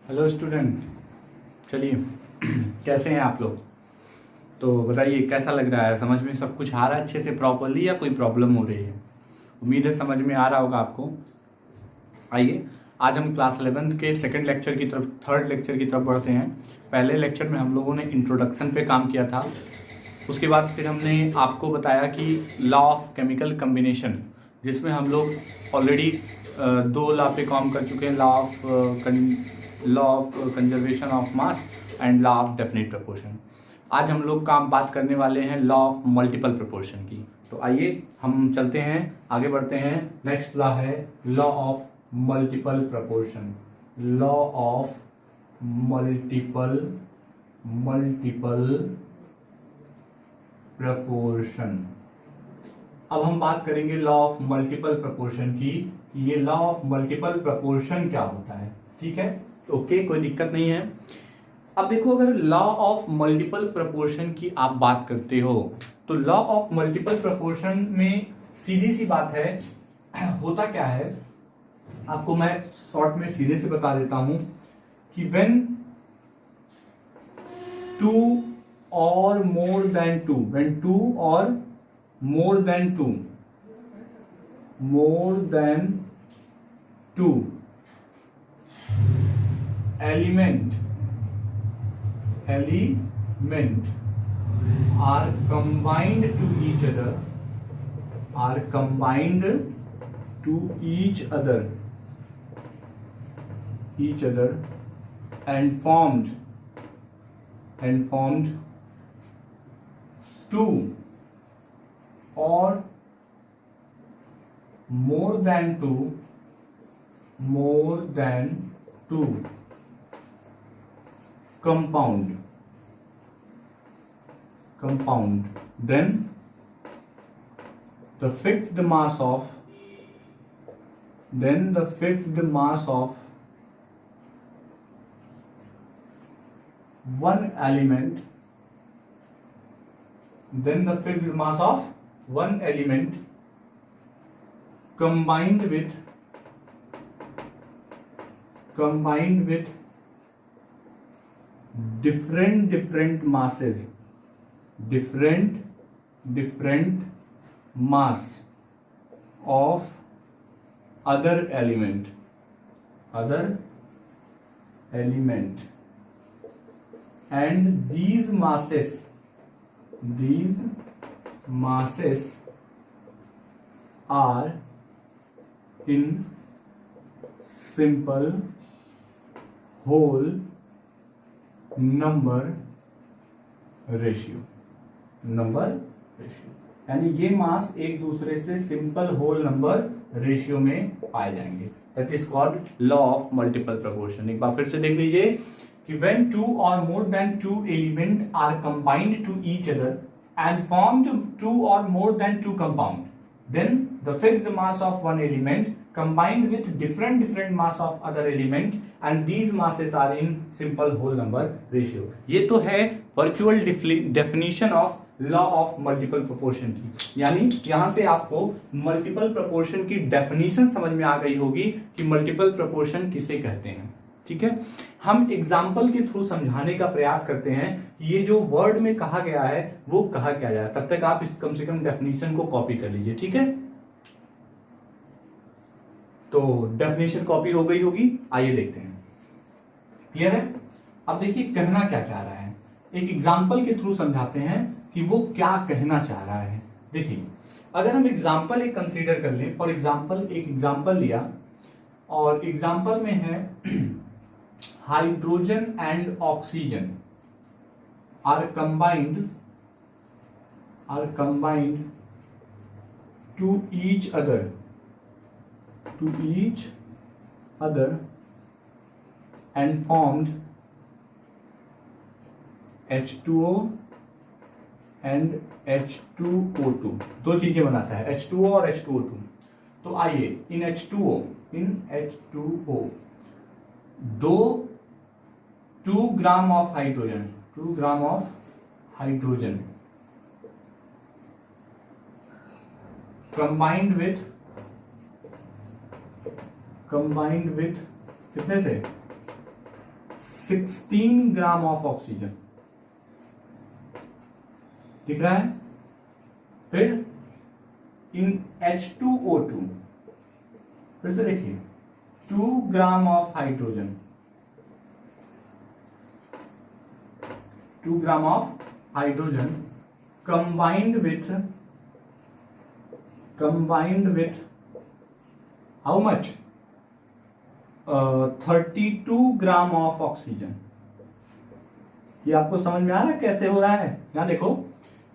Hello student. चलिए कैसे हैं आप लोग? तो बताइए कैसा लग रहा है, समझ में सब कुछ आ रहा है अच्छे से प्रॉपरली या कोई प्रॉब्लम हो रही है? उम्मीद है समझ में आ रहा होगा आपको। आइए आज हम क्लास 11th के सेकंड लेक्चर की तरफ थर्ड लेक्चर की तरफ बढ़ते हैं। पहले लेक्चर में हम लोगों ने इंट्रोडक्शन पे काम किया था। उसके बाद फिर हमने आपको बताया कि लॉ ऑफ केमिकल कम्बिनेशन, जिसमें हम लोग ऑलरेडी दो लॉ पे काम कर चुके हैं, law of conservation of mass and law of definite proportion. आज हम लोग बात करने वाले हैं लॉ ऑफ मल्टीपल प्रोपोर्शन की। तो आइए हम चलते हैं, आगे बढ़ते हैं। नेक्स्ट लॉ है law of multiple proportion. Law of multiple proportion. अब हम बात करेंगे लॉ ऑफ मल्टीपल प्रोपोर्शन की। ये लॉ ऑफ मल्टीपल प्रोपोर्शन क्या होता है, ठीक है? ओके, कोई दिक्कत नहीं है। अब देखो, अगर लॉ ऑफ मल्टीपल प्रोपोर्शन की आप बात करते हो तो लॉ ऑफ मल्टीपल प्रोपोर्शन में सीधी सी बात है, होता क्या है आपको मैं शॉर्ट में सीधे से बता देता हूं कि व्हेन टू और more than two, when two और more than two element are combined to each other and formed two or more than two compound, then the fixed mass of one element combined with different mass of other element and these masses are in simple whole number ratio, यानी ये मास एक दूसरे से simple whole number ratio में पाए जाएंगे। That is called law of multiple proportion. एक बार फिर से देख लीजिए कि व्हेन टू और more than two element are combined to each other and formed two और more than two compound, then the fixed mass of one element combined with different mass of other element and these masses are in simple whole number ratio। ये तो है virtual definition of law of multiple proportion की। यानी यहां से आपको multiple proportion की definition समझ में आ गई होगी कि मल्टीपल प्रोपोर्शन किसे कहते हैं, ठीक है? हम एग्जाम्पल के थ्रू समझाने का प्रयास करते हैं कि ये जो वर्ड में कहा गया है वो कहा क्या जाए। तब तक आप इस कम से कम डेफिनेशन को कॉपी कर लीजिए, ठीक है? तो डेफिनेशन कॉपी हो गई होगी, आइए देखते हैं। क्लियर है? अब देखिए कहना क्या चाह रहा है, एक एग्जाम्पल के थ्रू समझाते हैं कि वो क्या कहना चाह रहा है। देखिए, अगर हम एग्जाम्पल एक कंसीडर कर लें, फॉर एग्जाम्पल एक एग्जाम्पल लिया और एग्जाम्पल में है hydrogen and oxygen are combined to each other and formed H2O and H2O2। दो चीजें बनाता है, H2O और H2O2। तो आइए इन H2O दो 2 gram of hydrogen combined with कितने से 16 ग्राम ऑफ ऑक्सीजन, दिख रहा है। फिर इन H2O2 फिर से देखिए 2 gram of hydrogen, 2 gram of hydrogen combined with how much 32 gram of oxygen. ये आपको समझ में आ रहा है कैसे हो रहा है? यहां देखो,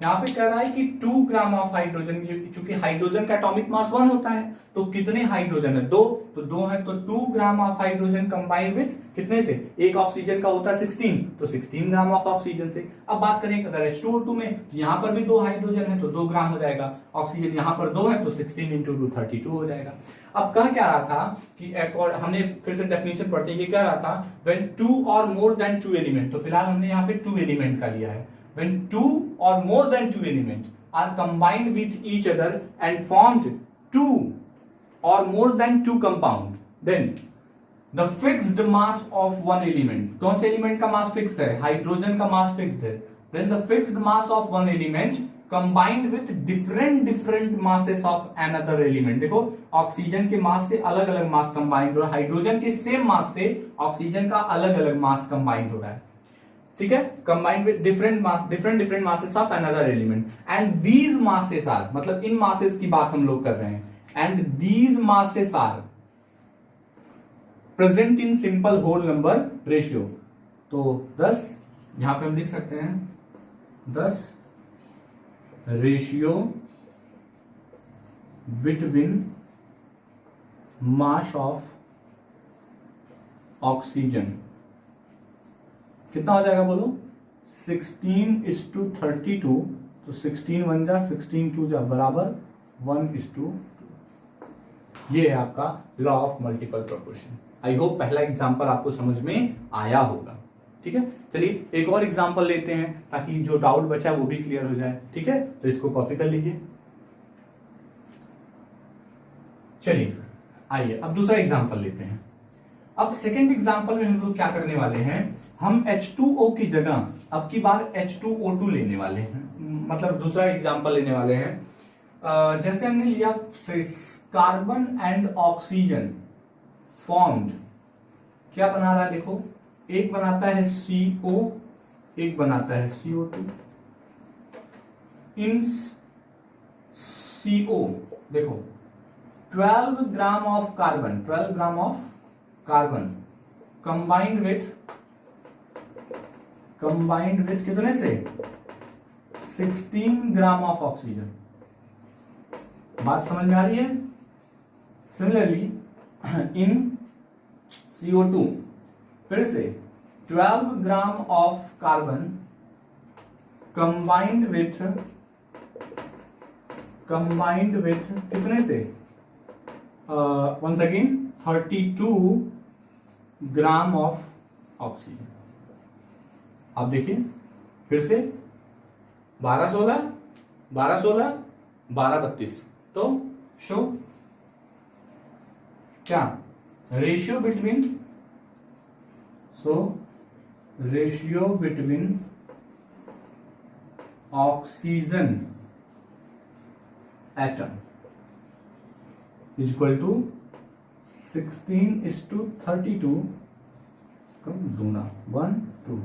यहां पे कह रहा है कि 2 ग्राम ऑफ हाइड्रोजन, चूंकि हाइड्रोजन का एटॉमिक मास 1 होता है, तो कितने हाइड्रोजन है? 2, तो 2 है, तो 2 gram of hydrogen combined with कितने से? एक ऑक्सीजन का होता है 16, तो 16 ग्राम ऑफ ऑक्सीजन से। अब बात करें अगर H2O2 में, तो यहां पर भी 2 हाइड्रोजन है तो 2 ग्राम हो जाएगा, ऑक्सीजन यहां पर 2 है तो 16 इंटू 2 32 हो जाएगा। अब कह क्या रहा था कि एक और हमने फिर से डेफिनेशन पढ़ते, ये कह रहा था व्हेन 2 और मोर देन 2 एलिमेंट, तो फिलहाल हमने यहाँ पे 2 एलिमेंट का लिया है। When 2 or more than 2 elements are combined with each other and formed 2 or more than 2 compound, then the fixed mass of one element, कौन से एलिमेंट का मास फिक्स है? हाइड्रोजन का मास फिक्स्ड है। Then the fixed mass of one element combined with different masses of another element, देखो oxygen के मास से अलग अलग मास कंबाइंड हो रहा है, हाइड्रोजन के सेम मास से ऑक्सीजन का अलग अलग मास कंबाइंड हो रहा है, ठीक है, combined with different masses of another element, and these masses are, मतलब इन मासेस की बात हम लोग कर रहे हैं, and these masses are present in simple whole number ratio. तो 10 यहां पे हम लिख सकते हैं 10 ratio between mass of oxygen कितना हो जाएगा बोलो? 16:32, तो 16 1 जा 16 2 जा बराबर 1:2। ये है आपका law of multiple proportion. I hope पहला एग्जांपल आपको समझ में आया होगा, ठीक है। चलिए एक और एग्जांपल लेते हैं ताकि जो डाउट बचा है वो भी क्लियर हो जाए, ठीक है। तो इसको कॉपी कर लीजिए। चलिए आइए अब दूसरा एग्जांपल लेते हैं। अब सेकेंड एग्जांपल में हम लोग क्या करने वाले हैं, हम H2O की जगह अब की बार H2O2 लेने वाले हैं, मतलब दूसरा एग्जांपल लेने वाले हैं। जैसे हमने लिया कार्बन एंड ऑक्सीजन फॉर्म्ड, क्या बना रहा है देखो, एक बनाता है CO, एक बनाता है CO2। इन CO देखो 12 gram of carbon, 12 gram of carbon combined with कितने से? 16 ग्राम ऑफ ऑक्सीजन। बात समझ में आ रही है? सिमिलरली इन CO2 फिर से 12 gram of carbon combined with कितने से? Once again 32 gram of oxygen. अब देखिए फिर से 12 16 12 16 12 32, तो शो क्या ratio between oxygen atom is equal to 16:32 कम दूना 1:2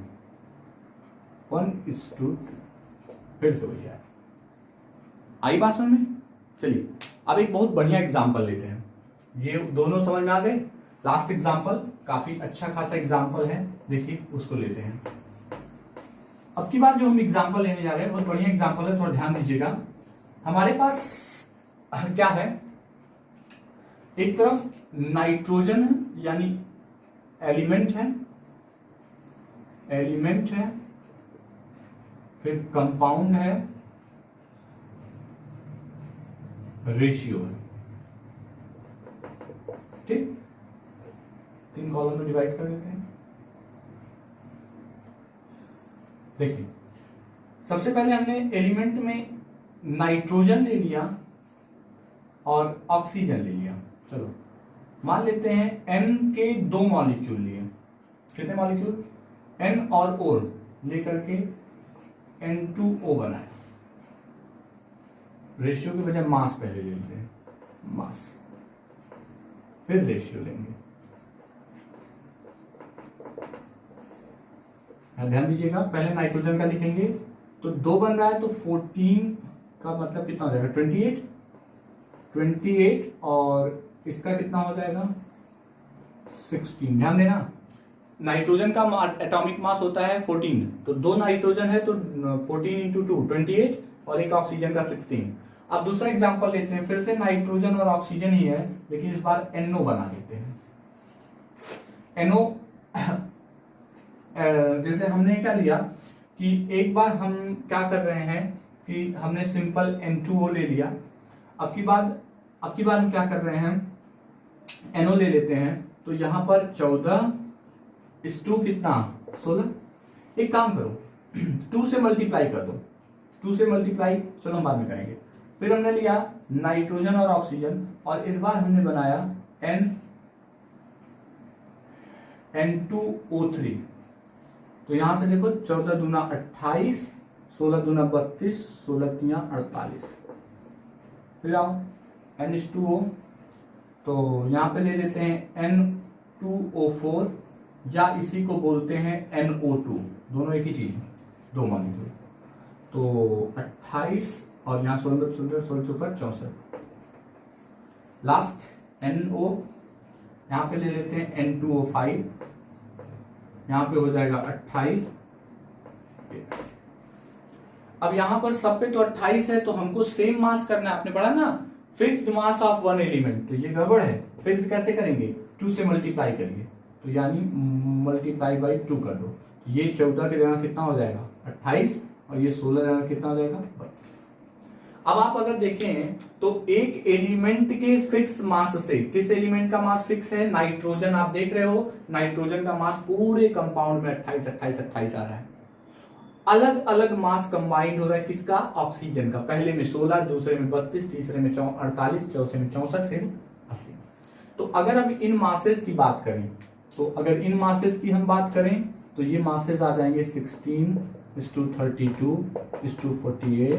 फिर से वही है। आई बात समझ में? चलिए अब एक बहुत बढ़िया एग्जांपल लेते हैं। ये दोनों समझ में आ गए? लास्ट एग्जांपल काफी अच्छा खासा एग्जांपल है, देखिए उसको लेते हैं। अब की बार जो हम एग्जांपल लेने जा रहे हैं बहुत बढ़िया एग्जांपल है, थोड़ा ध्यान दीजिएगा। हमारे पास क्या है, एक तरफ नाइट्रोजन है यानी एलिमेंट है, फिर कंपाउंड है, रेशियो है, ठीक। 3 कॉलम में डिवाइड कर देते हैं। देखिए सबसे पहले हमने एलिमेंट में नाइट्रोजन ले लिया और ऑक्सीजन ले लिया। चलो मान लेते हैं N के 2 मॉलिक्यूल लिए, कितने मॉलिक्यूल, N और O लेकर के N2O बनाए। रेशियो की बजाय मास पहले ले लेते हैं, मास फिर रेशियो लेंगे। ध्यान दीजिएगा, पहले नाइट्रोजन का लिखेंगे तो 2 बन रहा है तो 14 का मतलब कितना हो जाएगा 28 और इसका कितना हो जाएगा 16। ध्यान देना, नाइट्रोजन का एटॉमिक मास होता है 14, तो 2 नाइट्रोजन है तो 14 इंटू 2 28 और एक ऑक्सीजन का 16। अब दूसरा एग्जांपल लेते हैं, फिर से नाइट्रोजन और ऑक्सीजन ही है लेकिन इस बार NO बना देते हैं। NO जैसे हमने क्या लिया कि एक बार हम क्या कर रहे हैं कि हमने सिंपल N2O ले लिया, अब की बार हम क्या कर रहे हैं NO ले लेते हैं, तो यहां पर 14 इस 2 कितना 16। एक काम करो 2 से मल्टीप्लाई कर दो, 2 से मल्टीप्लाई चलो हम बाद में करेंगे। फिर हमने लिया नाइट्रोजन और ऑक्सीजन और इस बार हमने बनाया N2O3। तो यहां से देखो 14 दूना 28, 16 दूना 32, 16 तिया 48। फिर आओ N2O, तो यहां पे ले लेते हैं N2O4 या इसी को बोलते हैं NO2, दोनों एक ही चीज है, 2 मॉलिक्यूल। तो 28 और यहां 16 64। लास्ट NO, यहां पे ले लेते हैं N2O5, यहां पे हो जाएगा 28। अब यहां पर सब पे तो 28 है तो हमको सेम मास करना है, आपने पढ़ा ना fixed mass of one element, तो ये गड़बड़ है। फिक्स्ड कैसे करेंगे 2 से मल्टीप्लाई करिए, तो यानी मल्टीप्लाई बाई 2 कर दो, तो ये 14 की जगह कितना हो जाएगा 28 और ये 16 जगह कितना हो जाएगा 32। अब आप अगर देखें तो एक एलिमेंट के फिक्स मास से, किस एलिमेंट का मास फिक्स है नाइट्रोजन, आप देख रहे हो नाइट्रोजन का मास पूरे कंपाउंड में 28 28 28 आ रहा है। अलग अलग मास कंबाइंड हो रहा है किसका ऑक्सीजन का, पहले में 16, दूसरे में 32, तीसरे में 48, चौथे में 64, फिर 80। तो अगर अब इन मासेस की बात करें, तो अगर इन मासेस की हम बात करें तो ये मासेस आ जाएंगे 16:32:48:64:80।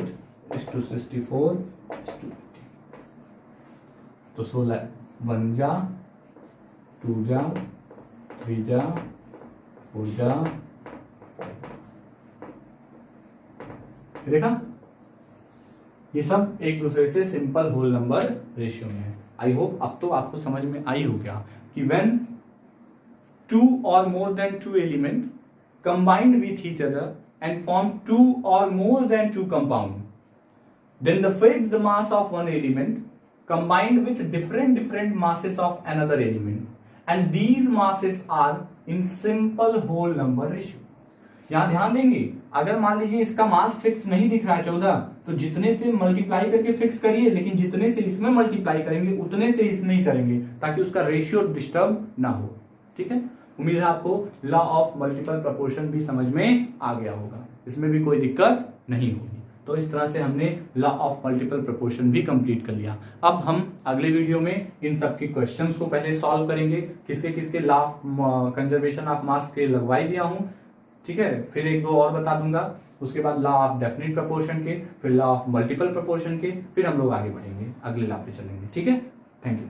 तो 16 1 जा 2 जा 3 जा 4 जा, देखा ये सब एक दूसरे से सिंपल होल नंबर रेशियो में है। आई होप अब तो आपको समझ में आई हो गया कि when 2 or more than 2 element combined with each other and form 2 or more than 2 compound, then the fixed mass of one element combined with different masses of another element, and these masses are in simple whole number ratio। यहां ध्यान देंगे, अगर मान लीजिए इसका mass fix नहीं दिख रहा है 14, तो जितने से मल्टीप्लाई करके फिक्स करिए, लेकिन जितने से इसमें मल्टीप्लाई करेंगे उतने से इसमें ही करेंगे ताकि उसका रेशियो डिस्टर्ब ना हो। ठीक है, उम्मीद है आपको लॉ ऑफ मल्टीपल प्रोपोर्शन भी समझ में आ गया होगा, इसमें भी कोई दिक्कत नहीं होगी। तो इस तरह से हमने लॉ ऑफ मल्टीपल प्रोपोर्शन भी कंप्लीट कर लिया। अब हम अगले वीडियो में इन सब के क्वेश्चंस को पहले सॉल्व करेंगे, किसके किसके law of conservation of mass के लगवाई दिया हूं, ठीक है, फिर 1-2 और बता दूंगा, उसके बाद लॉ ऑफ डेफिनेट प्रोपोर्शन के, फिर लॉ ऑफ मल्टीपल प्रोपोर्शन के, फिर हम लोग आगे बढ़ेंगे, अगले लॉ पे चलेंगे। ठीक है, थैंक यू।